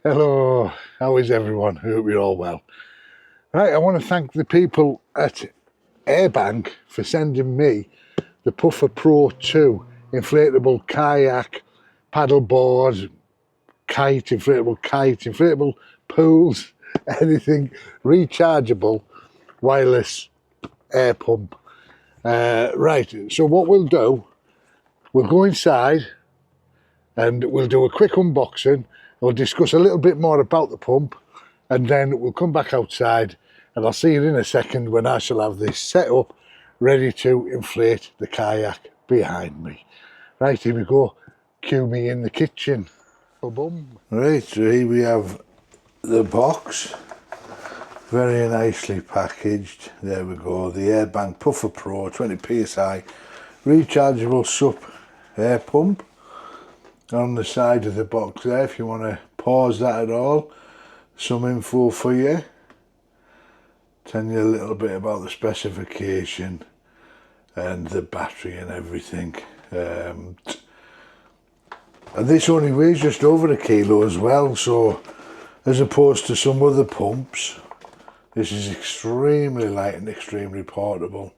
Hello, how is everyone? Hope you're all well. Right, I want to thank the people at Airbank for sending me the Puffer Pro 2 inflatable kayak, paddleboard, inflatable pools, anything rechargeable wireless air pump. Right, so what we'll do, we'll go inside and we'll do a quick unboxing. We'll discuss a little bit more about the pump, and then we'll come back outside and I'll see you in a second when I shall have this set up ready to inflate the kayak behind me. Right, here we go. Cue me in the kitchen. Boom. Right, so here we have the box, very nicely packaged. There we go, the Airbank Puffer Pro 20 psi rechargeable SUP air pump. On the side of the box there, if you want to pause that at all, some info for you, telling you a little bit about the specification and the battery and everything. And this only weighs just over a kilo as well, so as opposed to some other pumps, this is extremely light and extremely portable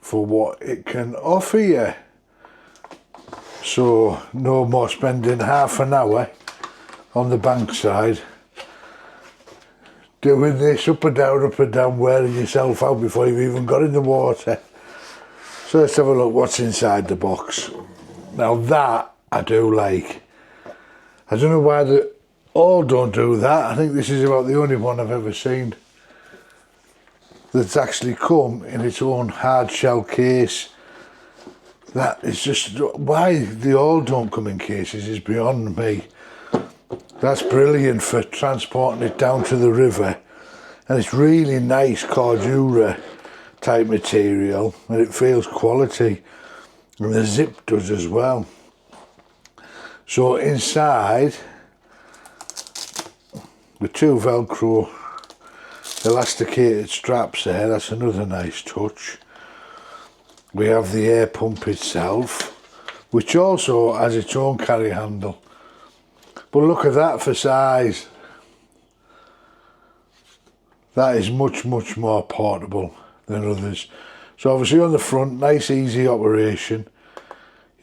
for what it can offer you. So no more spending half an hour on the bankside doing this up and down, wearing yourself out before you've even got in the water. So let's have a look what's inside the box. Now that I do like. I don't know why they all don't do that. I think this is about the only one I've ever seen that's actually come in its own hard shell case. That is just, why they all don't come in cases is beyond me. That's brilliant for transporting it down to the river, and it's really nice cordura type material, and it feels quality, and the zip does as well. So inside, with two Velcro elasticated straps there, that's another nice touch. We have the air pump itself, which also has its own carry handle. But look at that for size. That is much more portable than others. So obviously on the front, nice easy operation.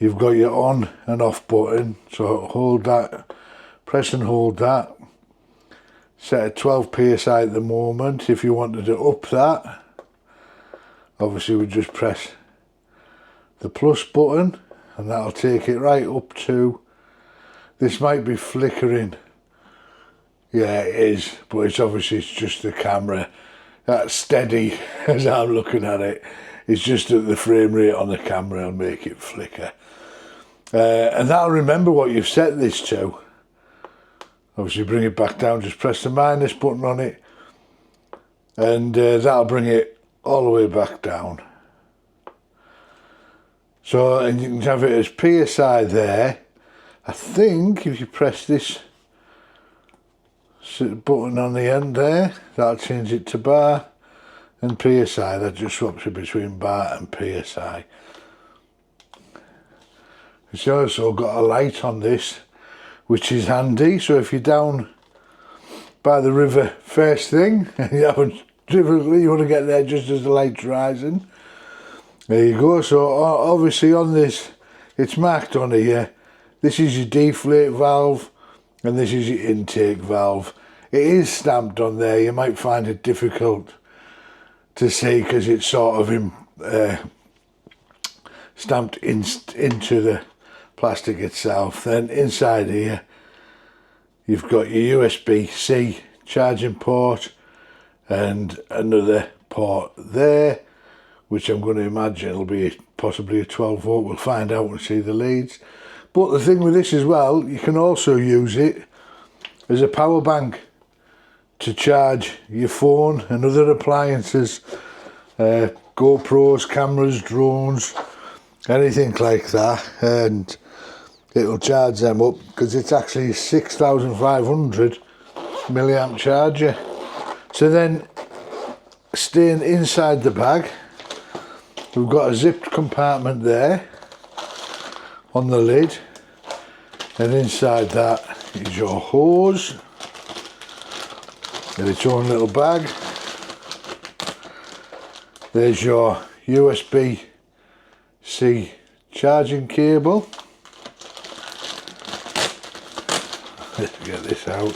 You've got your on and off button, so hold that, press and hold that. Set at 12 psi at the moment. If you wanted to up that, obviously we just press the plus button and that'll take it right up to, this might be flickering, yeah it is, but it's obviously it's just the camera that's steady as I'm looking at it. It's just that the frame rate on the camera will make it flicker, and that'll remember what you've set this to. Obviously bring it back down, just press the minus button on it, and that'll bring it all the way back down. So, and you can have it as PSI there. I think if you press this button on the end there, that'll change it to bar, and PSI, that just swaps it between bar and PSI. It's also got a light on this, which is handy, so if you're down by the river first thing, and you haven't driven, you want to get there just as the light's rising, there you go. So obviously on this, it's marked on here, this is your deflate valve and this is your intake valve. It is stamped on there, you might find it difficult to see because it's sort of stamped into the plastic itself. Then inside here you've got your USB-C charging port and another port there, which I'm going to imagine will be possibly a 12 volt. We'll find out and see the leads. But the thing with this as well, you can also use it as a power bank to charge your phone and other appliances, GoPros, cameras, drones, anything like that, and it'll charge them up because it's actually 6,500 milliamp charger. So then, staying inside the bag, we've got a zipped compartment there on the lid, and inside that is your hose in its own little bag. There's your USB-C charging cable. Let's get this out.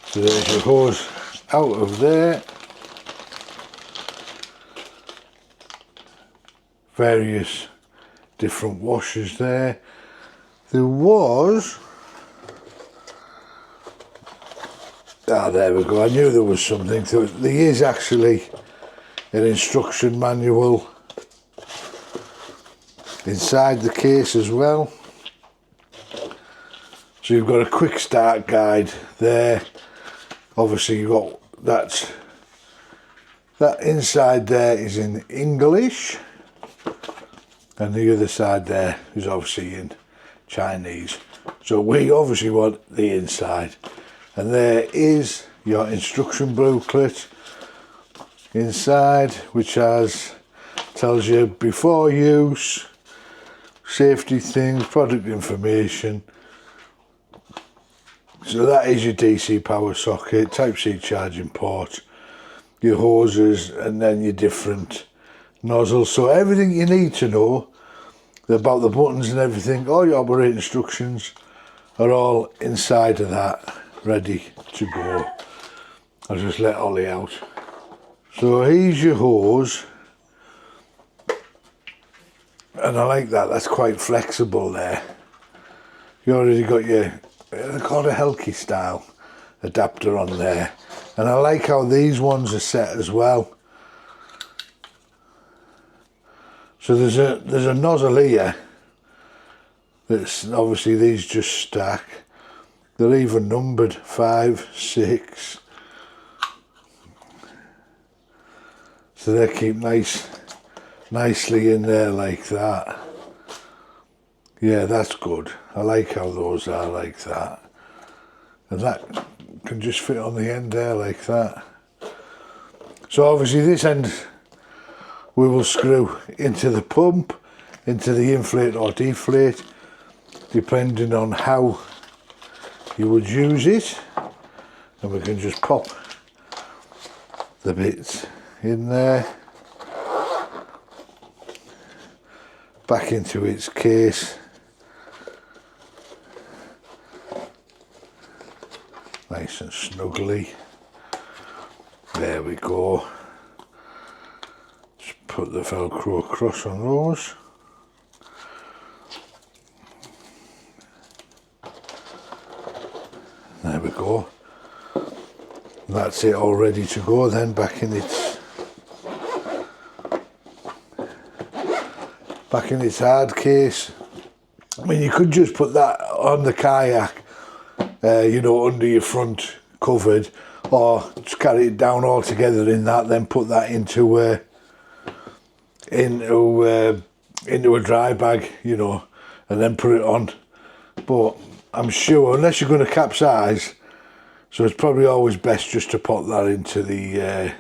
So there's your hose out of there. Various different washers there. There was... there we go. I knew there was something. So there is actually an instruction manual inside the case as well. So you've got a quick start guide there. Obviously you've got that inside there is in English, and the other side there is obviously in Chinese. So we obviously want the inside. And there is your instruction booklet inside, which tells you before use, safety things, product information. So that is your DC power socket, Type-C charging port, your hoses, and then your different nozzles. So everything you need to know about the buttons and everything, all your operating instructions are all inside of that, ready to go. I'll just let Ollie out. So here's your hose, and I like that, that's quite flexible there. You already got your, they're called a Helke style adapter on there, and I like how these ones are set as well. So there's a nozzle here that's obviously, these just stack. They're even numbered 5, 6. So they keep nicely in there like that. Yeah, that's good. I like how those are like that. And that can just fit on the end there like that. So obviously this end we will screw into the pump, into the inflate or deflate, depending on how you would use it. And we can just pop the bits in there, back into its case. Nice and snugly. There we go. Just put the Velcro across on those. There we go. And that's it, all ready to go then, back in its hard case. I mean, you could just put that on the kayak, you know, under your front covered, or just carry it down all together in that, then put that into a dry bag, you know, and then put it on. But I'm sure, unless you're going to capsize, so it's probably always best just to put that into the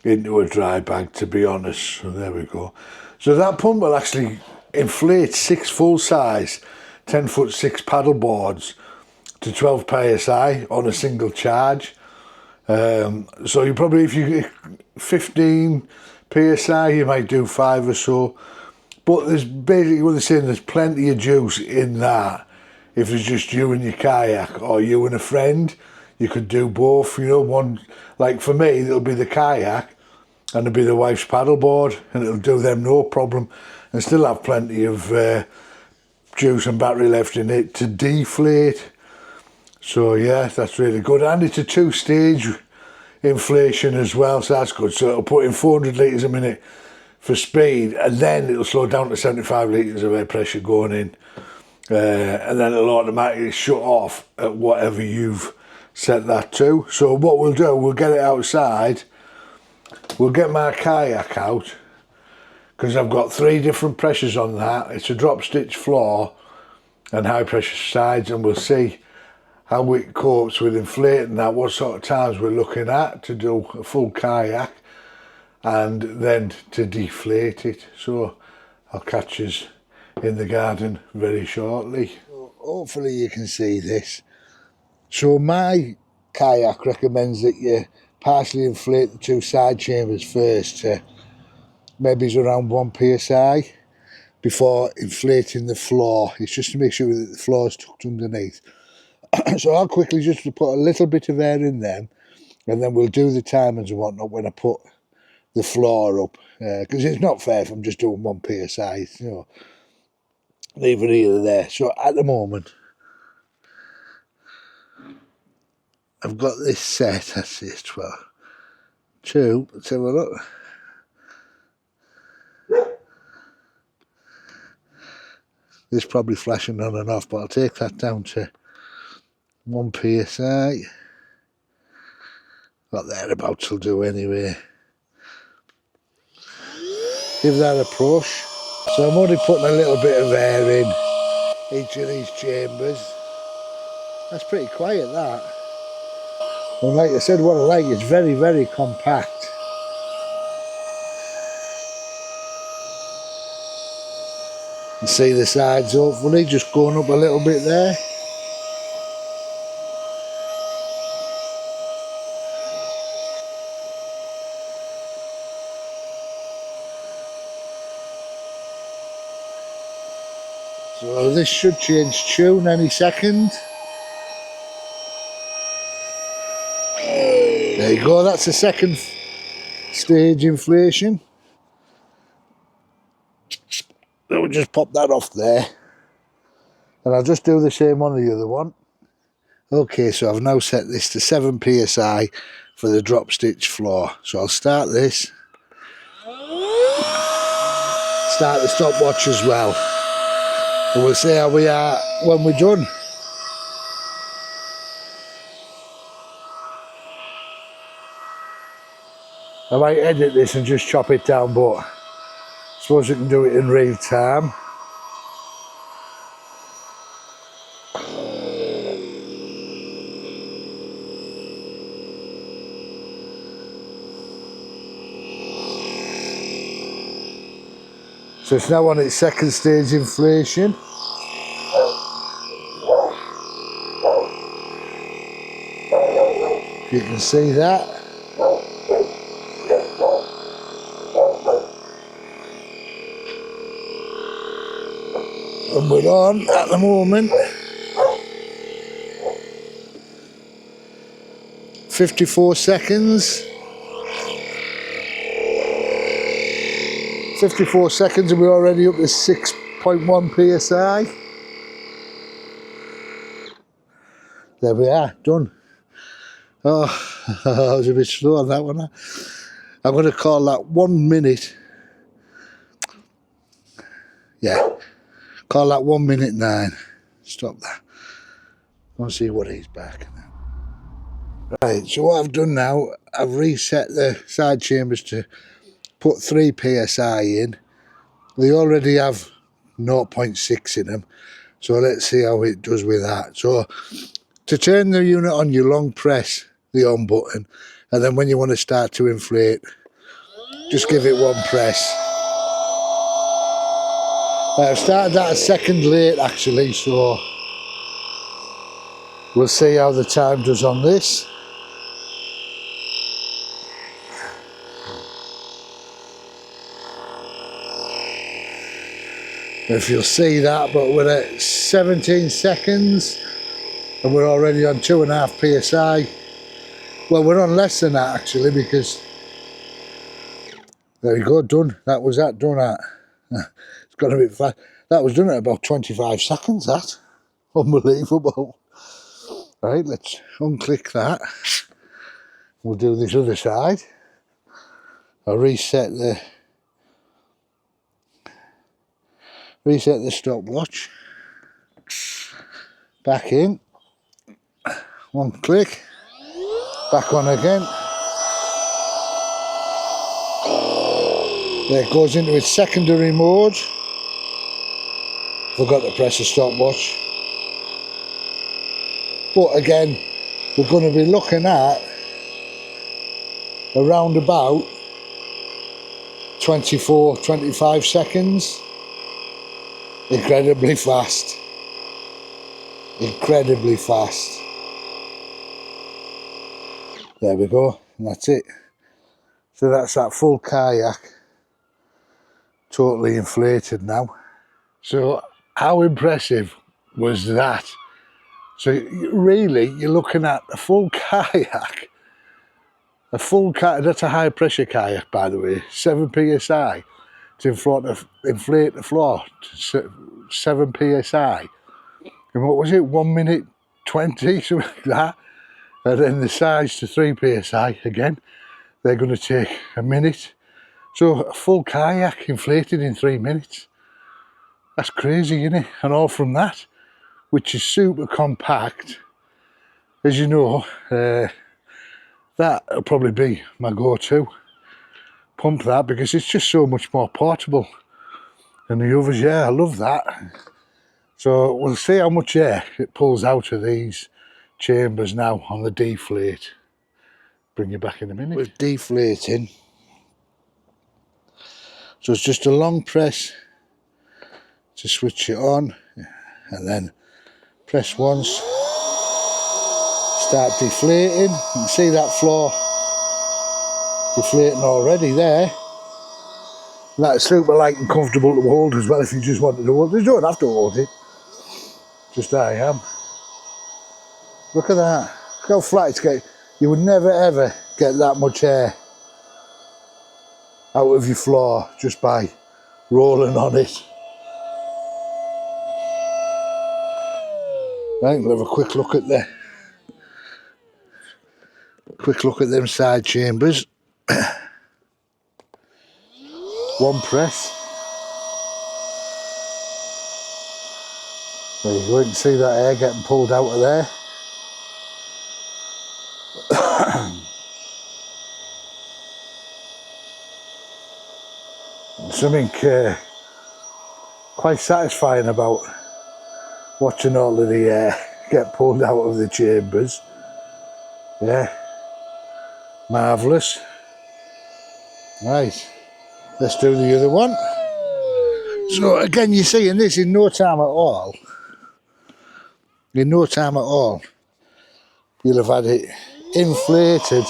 into a dry bag, to be honest. So there we go. So that pump will actually inflate 6 full-size 10'6" paddle boards to 12 psi on a single charge. So you probably, if you get 15 psi, you might do 5 or so. But there's basically what they're saying, there's plenty of juice in that. If it's just you and your kayak, or you and a friend, you could do both. You know, one, like for me, it'll be the kayak and it'll be the wife's paddleboard, and it'll do them no problem, and still have plenty of juice and battery left in it to deflate. So yeah, that's really good. And it's a 2-stage inflation as well, so that's good. So it'll put in 400 litres a minute for speed, and then it'll slow down to 75 litres of air pressure going in. And then it'll automatically shut off at whatever you've set that to. So what we'll do, we'll get it outside, we'll get my kayak out, because I've got 3 different pressures on that. It's a drop stitch floor and high pressure sides, and we'll see how it copes with inflating that, what sort of times we're looking at to do a full kayak, and then to deflate it. So I'll catch us in the garden very shortly. Hopefully you can see this. So my kayak recommends that you partially inflate the two side chambers first to maybe around 1 psi before inflating the floor. It's just to make sure that the floor is tucked underneath. So I'll quickly just put a little bit of air in them, and then we'll do the timings and whatnot when I put the floor up, because it's not fair if I'm just doing 1 psi, you know, neither here or there. So at the moment I've got this set. That's it. 2, let's have a look. This probably flashing on and off, but I'll take that down to 1 psi. What thereabouts will do anyway. Give that a push. So I'm only putting a little bit of air in each of these chambers. That's pretty quiet, that. And like I said, what I like, it's very, very compact. You see the sides hopefully just going up a little bit there. So this should change tune any second. There you go, that's the second stage inflation. So we'll just pop that off there. And I'll just do the same on the other one. Okay, so I've now set this to 7 psi for the drop stitch floor. So I'll start this. Start the stopwatch as well. And we'll see how we are when we're done. I might edit this and just chop it down, but I suppose we can do it in real time. So it's now on its second stage inflation. You can see that. And we're on at the moment. 54 seconds. 54 seconds and we're already up to 6.1 psi. There we are, done. Oh, I was a bit slow on that one. I'm going to call that 1 minute. Yeah, call that 1 minute 9. Stop that. Let's see what he's back now. Right, so what I've done now, I've reset the side chambers to put 3 psi in. They already have 0.6 in them, so let's see how it does with that. So to turn the unit on, you long press the on button, and then when you want to start to inflate, just give it 1 press. I've started that a second late actually, so we'll see how the time does on this. If you'll see that, but we're at 17 seconds and we're already on 2.5 psi. Well, we're on less than that actually, because there you go, done. That was that, done that. It's gone a bit fast. That was done at about 25 seconds, that. Unbelievable. Right, let's unclick that. We'll do this other side. I'll reset the stopwatch. Back in. 1 click. Back on again. There it goes into its secondary mode. Forgot to press the stopwatch. But again, we're going to be looking at around about 24, 25 seconds incredibly fast. Incredibly fast. There we go, and that's it. So that's that full kayak, totally inflated now. So how impressive was that? So really, you're looking at a full kayak. A full kayak, that's a high pressure kayak, by the way, 7 psi to inflate the floor to 7 psi. And what was it, 1 minute 20, something like that? And then the size to 3 psi again, they're going to take a minute. So a full kayak inflated in 3 minutes. That's crazy, isn't it? And all from that, which is super compact. As you know, that'll probably be my go-to. Pump that because it's just so much more portable than the others. Yeah, I love that. So we'll see how much air it pulls out of these chambers now on the deflate. Bring you back in a minute. With deflating, so it's just a long press to switch it on, and then press once, start deflating. You can see that floor deflating already there. That's super light and comfortable to hold as well if you just wanted to hold it. You don't have to hold it, just I am. Look at that, look how flat it's getting. You would never ever get that much air out of your floor just by rolling on it. Right, we'll have a quick look at them side chambers. One press. There you go, you can see that air getting pulled out of there. Something quite satisfying about watching all of the air get pulled out of the chambers. Yeah, marvellous. Right, let's do the other one. So again, you're seeing this in no time at all. In no time at all, you'll have had it inflated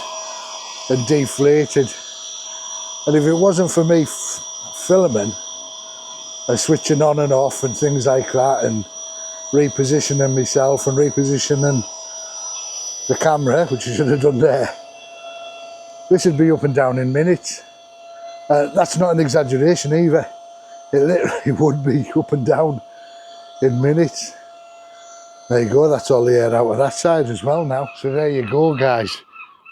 and deflated. And if it wasn't for me filming and switching on and off and things like that, and repositioning myself and repositioning the camera, which I should have done there, this would be up and down in minutes. That's not an exaggeration either. It literally would be up and down in minutes. There you go, that's all the air out of that side as well now. So there you go, guys.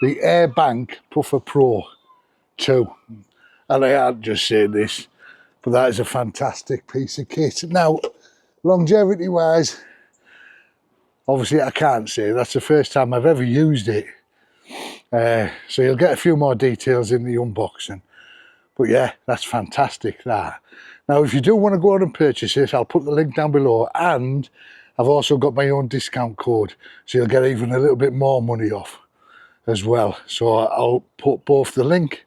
The Airbank Puffer Pro 2. And I had just said this, but that is a fantastic piece of kit. Now, longevity wise, obviously I can't say. That's the first time I've ever used it. So you'll get a few more details in the unboxing. But yeah, that's fantastic, that. Now, if you do want to go on and purchase it, I'll put the link down below, and I've also got my own discount code, so you'll get even a little bit more money off as well. So I'll put both the link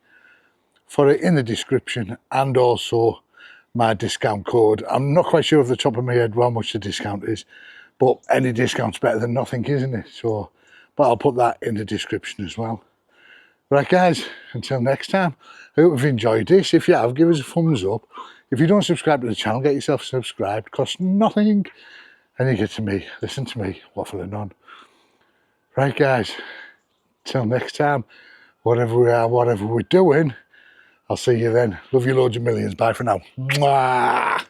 for it in the description and also my discount code. I'm not quite sure off the top of my head how much the discount is, but any discount's better than nothing, isn't it? So, but I'll put that in the description as well. Right guys, until next time, I hope you've enjoyed this. If you have, give us a thumbs up. If you don't subscribe to the channel, get yourself subscribed. Costs nothing. And you get to me, listen to me, waffling on. Right guys, till next time, whatever we are, whatever we're doing, I'll see you then. Love you loads of millions. Bye for now. Mwah!